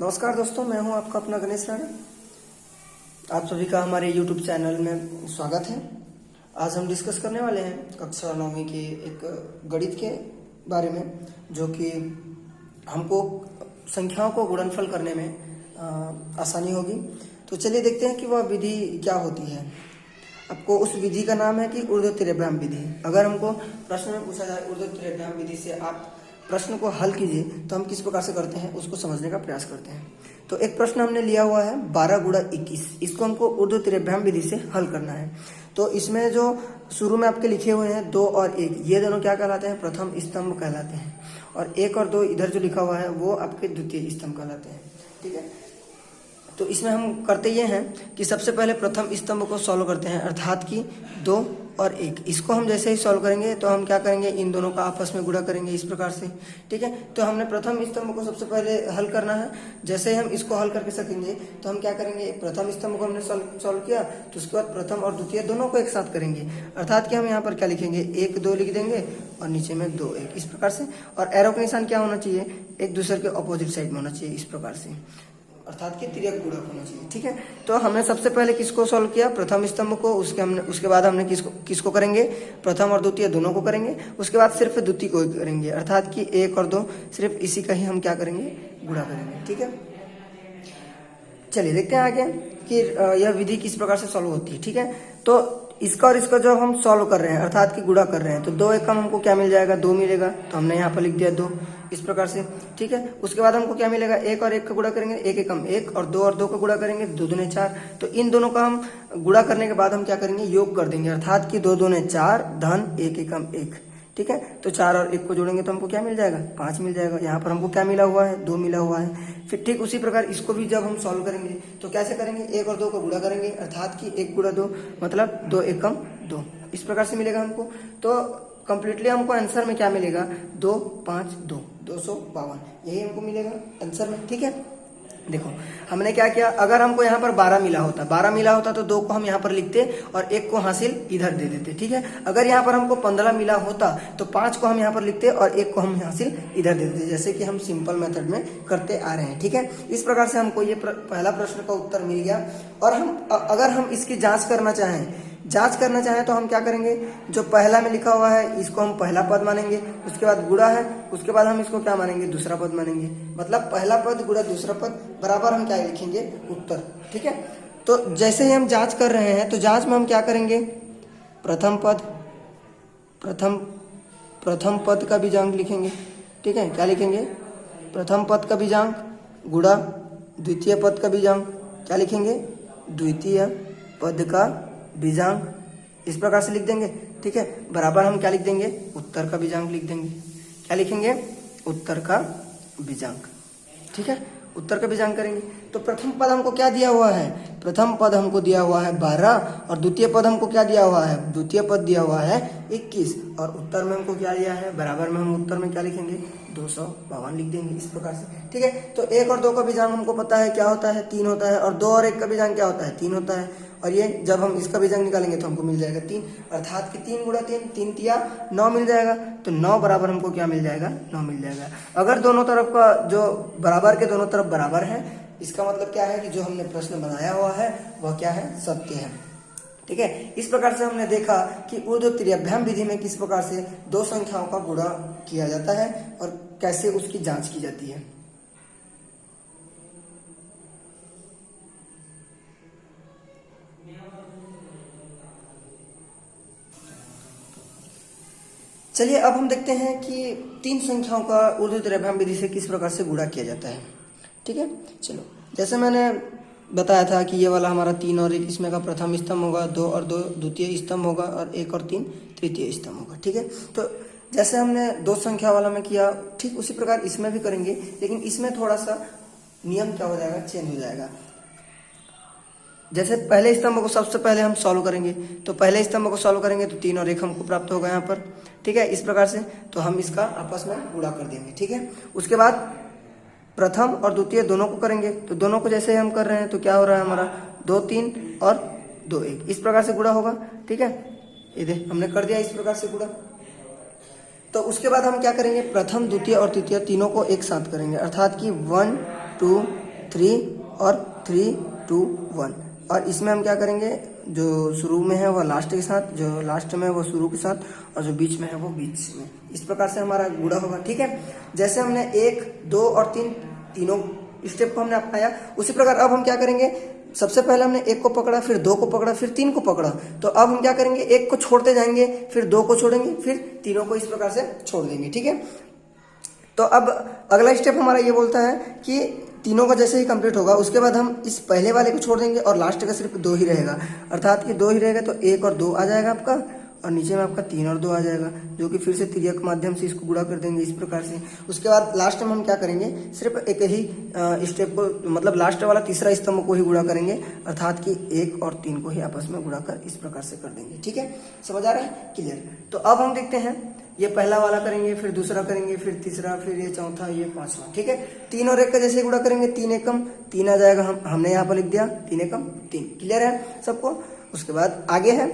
नमस्कार दोस्तों, मैं हूं आपका अपना गणेश राणा। आप सभी का हमारे YouTube चैनल में स्वागत है। आज हम डिस्कस करने वाले हैं कक्षा 9वीं के एक गणित के बारे में, जो कि हमको संख्याओं को गुणनफल करने में आसानी होगी। तो चलिए देखते हैं कि वह विधि क्या होती है। आपको उस विधि का नाम है कि ऊर्ध्वतिर्य्याम विधि। अगर हमको प्रश्न में पूछा जाए ऊर्ध्वतिर्य्याम विधि से आप प्रश्न को हल कीजिए, तो हम किस प्रकार से करते हैं उसको समझने का प्रयास करते हैं। तो एक प्रश्न हमने लिया हुआ है 12 गुणा 21, इसको हमको ऊर्ध्वतिर्य्याम विधि से हल करना है। तो इसमें जो शुरू में आपके लिखे हुए हैं 2 और 1, ये दोनों क्या कहलाते हैं? प्रथम स्तंभ कहलाते हैं। और 1 और 2 इधर जो लिखा हुआ है वो आपके द्वितीय स्तंभ कहलाते हैं। ठीक है, तो इसमें हम करते ये हैं कि सबसे पहले प्रथम स्तंभ को सॉल्व करते हैं, अर्थात कि 2 और 1। इसको हम जैसे ही सॉल्व करेंगे तो हम क्या करेंगे, इन दोनों का आपस में गुणा करेंगे इस प्रकार से। ठीक है, तो हमने प्रथम स्तंभ को सबसे पहले हल करना है। जैसे ही हम इसको हल करके सकेंगे तो हम क्या करेंगे, प्रथम स्तंभ को हमने सॉल्व किया तो उसके बाद प्रथम और द्वितीय दोनों को एक साथ करेंगे, अर्थात कि हम यहाँ पर क्या लिखेंगे, 1 2 लिख देंगे और नीचे में 2 1 इस प्रकार से। और एरो का निशान क्या होना चाहिए, एक दूसरे के अपोजिट साइड में होना चाहिए इस प्रकार से, अर्थात कि तिर्यक गुणक होना चाहिए। ठीक है, तो हमने सबसे पहले किसको सॉल्व किया, प्रथम स्तंभ को। उसके बाद हमने किसको करेंगे, प्रथम और द्वितीय दोनों को करेंगे। उसके बाद सिर्फ द्वितीय को करेंगे, अर्थात कि 1 और 2 सिर्फ इसी का ही हम क्या करेंगे, गुणा करेंगे। ठीक है, चलिए देखते हैं आगे कि यह विधि किस प्रकार से सॉल्व होती है। ठीक है, तो इसका और इसका जो हम सॉल्व कर रहे हैं, अर्थात कि गुणा कर रहे हैं, तो 2 1 हमको क्या मिल जाएगा, 2 मिलेगा। तो हमने यहाँ पर लिख दिया 2 इस प्रकार से। ठीक है, उसके बाद हमको क्या मिलेगा, 1 और 1 का गुणा करेंगे, 1 1 हम 1 और 2 का गुणा करेंगे, 2 दूने 4। तो इन दोनों का हम गुणा करने के बाद हम क्या करेंगे, योग कर देंगे, अर्थात कि 2 दूने 4 धन 1 1 हम 1। ठीक है, तो 4 और 1 को जोड़ेंगे तो हमको क्या मिल जाएगा, 5 मिल जाएगा। यहाँ पर हमको क्या मिला हुआ है, 2 मिला हुआ है। फिर ठीक उसी प्रकार इसको भी जब हम सॉल्व करेंगे तो कैसे करेंगे, 1 और 2 को गुणा करेंगे, अर्थात कि 1 गुणा 2 मतलब 2 1 2 इस प्रकार से मिलेगा हमको। तो कंप्लीटली हमको आंसर में क्या मिलेगा, 2 5 2 252 यही हमको मिलेगा आंसर में। ठीक है, देखो हमने क्या किया, अगर हमको यहाँ पर 12 मिला होता तो 2 को हम यहाँ पर लिखते और 1 को हासिल इधर दे देते। ठीक है, अगर यहाँ पर हमको 15 मिला होता तो 5 को हम यहाँ पर लिखते और 1 को हम हासिल इधर दे देते, जैसे कि हम सिंपल मेथड में करते आ रहे हैं। ठीक है, इस प्रकार से हमको ये पहला प्रश्न का उत्तर मिल गया। और हम अगर हम इसकी जांच करना चाहें तो हम क्या करेंगे, जो पहला में लिखा हुआ है इसको हम पहला पद मानेंगे, उसके बाद गुणा है, उसके बाद हम इसको क्या मानेंगे, दूसरा पद मानेंगे। मतलब पहला पद गुणा दूसरा पद बराबर हम क्या लिखेंगे, उत्तर। ठीक है, तो जैसे ही हम जांच कर रहे हैं तो जांच में हम क्या करेंगे, प्रथम पद का बीजांक लिखेंगे। ठीक है, क्या लिखेंगे, प्रथम पद का बीजांक गुणा द्वितीय पद का बीजांक, क्या लिखेंगे, द्वितीय पद का बीजांक इस प्रकार से लिख देंगे। ठीक है, बराबर हम क्या लिख देंगे, उत्तर का बीजांक लिख देंगे। क्या लिखेंगे, उत्तर का बीजांक। ठीक है, उत्तर का बीजांक करेंगे। तो प्रथम पद हमको क्या दिया हुआ है, प्रथम पद हमको दिया हुआ है 12 और द्वितीय पद हमको क्या दिया हुआ है, द्वितीय पद दिया हुआ है 21 और उत्तर में हमको क्या दिया है, बराबर में हम उत्तर में क्या लिखेंगे, 252 लिख देंगे इस प्रकार से। ठीक है, तो 1 और 2 का बीजांक हमको पता है क्या होता है, 3 होता है, और 2 और 1 का बीजांक क्या होता है, 3 होता है। और ये जब हम इसका बीजांक निकालेंगे तो हमको मिल जाएगा 3, अर्थात कि 3 गुणा 3 3 तिया 9 मिल जाएगा। तो 9 बराबर हमको क्या मिल जाएगा, 9 मिल जाएगा। अगर दोनों तरफ का जो बराबर के दोनों तरफ बराबर है, इसका मतलब क्या है कि जो हमने प्रश्न बनाया हुआ है वह क्या है, सत्य है। ठीक है, इस प्रकार से हमने देखा कि ऊर्ध्वतिर्य्याम विधि में किस प्रकार से 2 संख्याओं का गुणा किया जाता है और कैसे उसकी जांच की जाती है। चलिए अब हम देखते हैं कि 3 संख्याओं का ऊर्ध्वतिर्य्याम विधि से किस प्रकार से गुणा किया जाता है। ठीक है, चलो जैसे मैंने बताया था कि ये वाला हमारा 3 और 1 इसमें का प्रथम स्तंभ होगा, 2 और 2 द्वितीय स्तंभ होगा और 1 और 3 तृतीय स्तंभ होगा। ठीक है, तो जैसे हमने 2 संख्या वाला में किया, ठीक उसी प्रकार इसमें भी करेंगे, लेकिन इसमें थोड़ा सा नियम क्या हो जाएगा, चेंज हो जाएगा। जैसे पहले स्तंभ को सबसे पहले हम सॉल्व करेंगे, तो पहले स्तंभ को सॉल्व करेंगे तो 3 और 1 हमको प्राप्त होगा यहाँ पर। ठीक है, इस प्रकार से तो हम इसका आपस में गुणा कर देंगे। ठीक है, उसके बाद प्रथम और द्वितीय दोनों को करेंगे, तो दोनों को जैसे हम कर रहे हैं तो क्या हो रहा है हमारा, 2 3 और 2 1 इस प्रकार से गुणा होगा। ठीक है, ये हमने कर दिया इस प्रकार से गुणा। तो उसके बाद हम क्या करेंगे, प्रथम द्वितीय और तृतीय तीनों को एक साथ करेंगे, अर्थात कि 1 2 3 और 3 2 1। और इसमें हम क्या करेंगे, जो शुरू में है वो लास्ट के साथ, जो लास्ट में है वो शुरू के साथ, और जो बीच में है वो बीच में। इस प्रकार से हमारा गुणा होगा। ठीक है, जैसे हमने 1 2 और 3 तीनों स्टेप को हमने अपनाया, उसी प्रकार अब हम क्या करेंगे, सबसे पहले हमने 1 को पकड़ा, फिर 2 को पकड़ा, फिर 3 को पकड़ा। तो अब हम क्या करेंगे, 1 को छोड़ते जाएंगे, फिर 2 को छोड़ेंगे, फिर तीनों को इस प्रकार से छोड़ देंगे। ठीक है, तो अब अगला स्टेप हमारा ये बोलता है कि तीनों का जैसे ही कंप्लीट होगा उसके बाद हम इस पहले वाले को छोड़ देंगे और लास्ट का सिर्फ 2 ही रहेगा, अर्थात कि 2 ही रहेगा। तो 1 और 2 आ जाएगा आपका, और नीचे में आपका 3 और 2 आ जाएगा, जो कि फिर से त्रिज्या के माध्यम से इसको गुणा कर देंगे इस प्रकार से। उसके बाद लास्ट में हम क्या करेंगे, सिर्फ एक ही स्टेप को, मतलब लास्ट वाला तीसरा स्तंभ को ही गुणा करेंगे, अर्थात कि 1 और 3 को ही आपस में गुणा कर इस प्रकार से कर देंगे। ठीक है, समझ आ रहा है, क्लियर। तो अब हम देखते हैं, ये पहला वाला करेंगे, फिर दूसरा करेंगे, फिर तीसरा, फिर ये चौथा, ये पांचवा। ठीक है, 3 और 1 का जैसे गुणा करेंगे, 3 एकम 3 आ जाएगा, हमने यहाँ पर लिख दिया 3 एकम 3। क्लियर है सबको। उसके बाद आगे है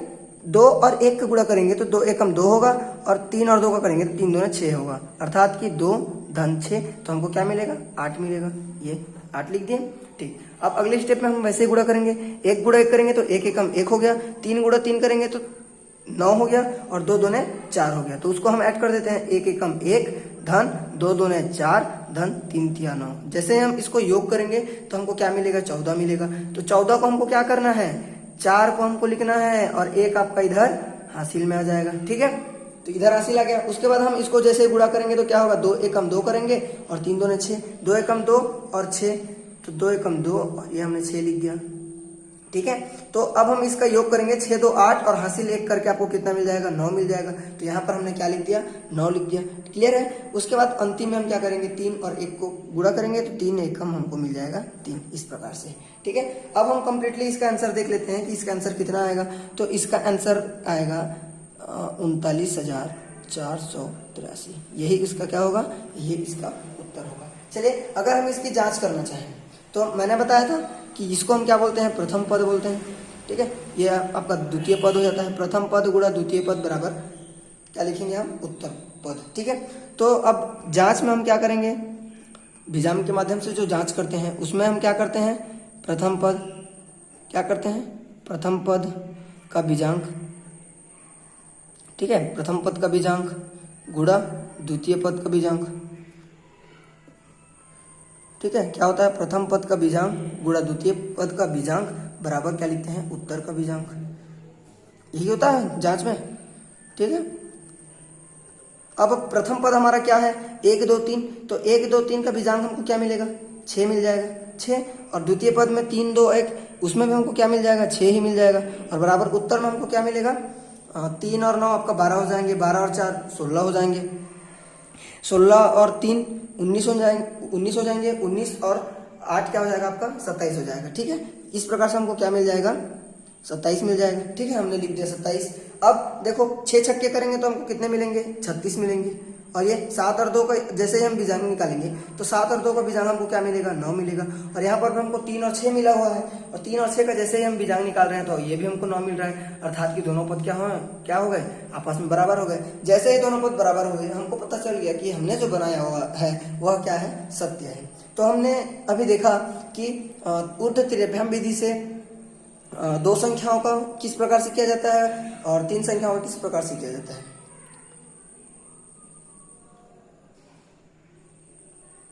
2 और 1 का गुणा करेंगे तो 2 एकम 2 होगा, और 3 और 2 का करेंगे तो 3 दूना 6 होगा, अर्थात कि 2 धन 6। तो हमको क्या मिलेगा, 8 मिलेगा। ये 8 लिख दिए। ठीक, अब अगले स्टेप में हम वैसे ही गुणा करेंगे, 1 गुणा 1 करेंगे तो 1 एकम 1 हो गया, 3 गुणा 3 करेंगे तो 9 हो गया, और 2 दूने 4 हो गया। तो उसको हम ऐड कर देते हैं, 1 एकम 1 धन 2 दूने 4 धन 3 तिया 9। जैसे हम इसको योग करेंगे तो हमको क्या मिलेगा, 14 मिलेगा। तो 14 को हमको क्या करना है, 4 को हमको लिखना है, और 1 आपका इधर हासिल में आ जाएगा। ठीक है, तो इधर हासिल आ गया। उसके बाद हम इसको जैसे गुणा करेंगे तो क्या होगा, 2 एकम 2 करेंगे और 3 दूने 6, 2 एकम 2 और 6, तो 2 एकम 2 और ये हमने 6 लिख दिया। ठीक है, तो अब हम इसका योग करेंगे, 6 2 8 और हासिल 1 करके आपको कितना मिल जाएगा, 9 मिल जाएगा। तो यहाँ पर हमने क्या लिख दिया, 9 लिख दिया। क्लियर है। उसके बाद अंतिम में हम क्या करेंगे, 3 और 1 को गुणा करेंगे तो 3 एकम हमको मिल जाएगा 3, इस प्रकार से। ठीक है, अब हम कंप्लीटली इसका आंसर देख लेते हैं कि इसका आंसर कितना आएगा। तो इसका आंसर आएगा 39,483। यही इसका क्या होगा, ये इसका उत्तर होगा। चलिए, अगर हम इसकी जांच करना चाहें तो मैंने बताया था कि इसको हम क्या बोलते हैं, प्रथम पद बोलते हैं। ठीक है, ये आपका द्वितीय पद हो जाता है। प्रथम पद गुणा द्वितीय पद बराबर क्या लिखेंगे हम, उत्तर पद। ठीक है, तो अब जांच में हम क्या करेंगे, बीजाम के माध्यम से जो जांच करते हैं उसमें हम क्या करते हैं, प्रथम पद क्या करते हैं, प्रथम पद का बीजांक। ठीक है, प्रथम पद का बीजांक गुणा द्वितीय पद का बीजांक। ठीक है, क्या होता है, प्रथम पद का बीजांक गुणा द्वितीय पद का बीजांक बराबर क्या लिखते हैं, उत्तर का बीजांक। यही होता है जांच में। ठीक है, अब प्रथम पद हमारा क्या है, 1 2 3, तो 1 2 3 का बीजांक हमको क्या मिलेगा, 6 मिल जाएगा, 6। और द्वितीय पद में 3 2 1, उसमें भी हमको क्या मिल जाएगा, 6 ही मिल जाएगा। और बराबर उत्तर में हमको क्या मिलेगा, 3 और 9 आपका 12 हो जाएंगे, 12 और 4 16 हो जाएंगे, 16 और 3 19 हो जाएंगे, 19 हो जाएंगे, 19 और 8 क्या हो जाएगा आपका, 27 हो जाएगा। ठीक है, इस प्रकार से हमको क्या मिल जाएगा, 27 मिल जाएगा। ठीक है, हमने लिख दिया 27। अब देखो 6 छक्के करेंगे तो हमको कितने मिलेंगे, 36 मिलेंगे। और ये 7 और 2 का जैसे ही हम बीजांक निकालेंगे तो 7 और 2 का बीजांक हमको क्या मिलेगा, 9 मिलेगा। और यहाँ पर भी हमको 3 और 6 मिला हुआ है, और 3 और 6 का जैसे ही हम बीजांक निकाल रहे हैं तो ये भी हमको 9 मिल रहा है, अर्थात कि दोनों पद क्या हो गए, आपस में बराबर हो गए। जैसे ही दोनों पद बराबर हो गए हमको पता चल गया कि हमने जो बनाया हुआ है वह क्या है, सत्य है। तो हमने अभी देखा कि ऊर्ध्व त्रिभ्याम विधि से 2 संख्याओं का किस प्रकार से किया जाता है और 3 संख्याओं का किस प्रकार से किया जाता है।